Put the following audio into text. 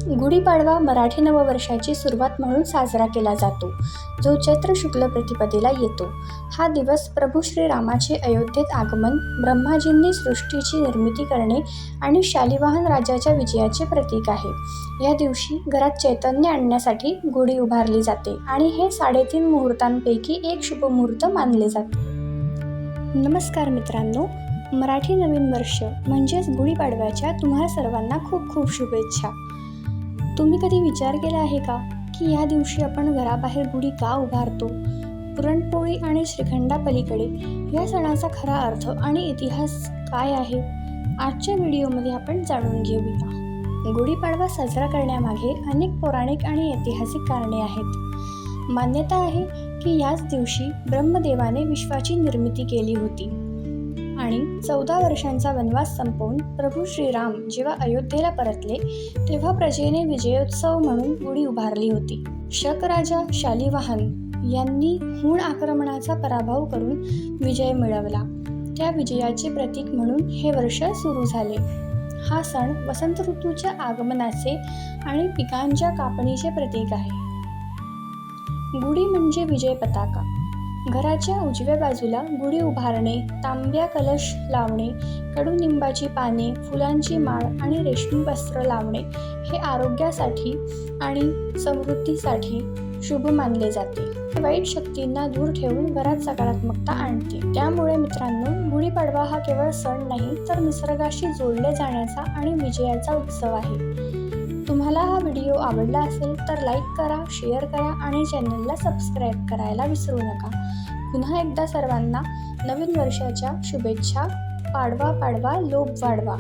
गुढीपाडवा मराठी नववर्षाची सुरुवात म्हणून साजरा केला जातो, जो चैत्र शुक्ल प्रतिपदेला येतो. हा दिवस प्रभू श्रीरामाचे अयोध्येत आगमन, ब्रह्माजींनी सृष्टीची निर्मिती करणे आणि शालिवाहन राजाच्या विजयाचे प्रतीक आहे. या दिवशी घरात चैतन्य आणण्यासाठी गुढी उभारली जाते आणि हे 3.5 मुहूर्तांपैकी एक शुभ मुहूर्त मानले जाते. नमस्कार मित्रांनो, मराठी नवीन वर्ष म्हणजेच गुढीपाडव्याच्या तुम्हाला सर्वांना खूप खूप शुभेच्छा. तुम्ही कधी विचार केला आहे का की या दिवशी आपण घराबाहेर गुढी का उभारतो? पुरणपोळी आणि श्रीखंडापलीकडे या सणाचा खरा अर्थ आणि इतिहास काय आहे? आजच्या व्हिडिओमध्ये आपण जाणून घेऊया. गुढीपाडवा साजरा करण्यामागे अनेक पौराणिक आणि ऐतिहासिक कारणे आहेत. मान्यता आहे की याच दिवशी ब्रह्मदेवाने विश्वाची निर्मिती केली होती आणि 14 वर्षांचा वनवास संपवून प्रभू श्रीराम जेव्हा अयोध्येला परतले तेव्हा प्रजेने विजयोत्सव म्हणून गुढी उभारली होती. शक राजा शालिवाहन यांनी हूण आक्रमणाचा पराभव करून विजय मिळवला. त्या विजयाचे प्रतीक म्हणून हे वर्ष सुरू झाले. हा सण वसंत ऋतूच्या आगमनाचे आणि पिकांच्या कापणीचे प्रतीक आहे. गुढी म्हणजे विजय पताका. घराच्या उजव्या बाजूला गुढी उभारणे, तांब्या कलश लावणे, कडुनिंबाची पाने, फुलांची माळ आणि रेशमी वस्त्र लावणे हे आरोग्यासाठी आणि समृद्धीसाठी शुभ मानले जाते. वाईट शक्तींना दूर ठेवून घरात सकारात्मकता आणते. त्यामुळे मित्रांनो, गुढीपाडवा हा केवळ सण नाही तर निसर्गाशी जोडले जाण्याचा आणि विजयाचा उत्सव आहे. तुम्हाला हा व्हिडिओ आवडला असेल तर लाईक करा, शेअर करा आणि चॅनलला सबस्क्राईब करायला विसरू नका. पुन्हा एकदा सर्वांना नवीन वर्षाच्या शुभेच्छा. पाडवा पाडवा लोभ वाढवा.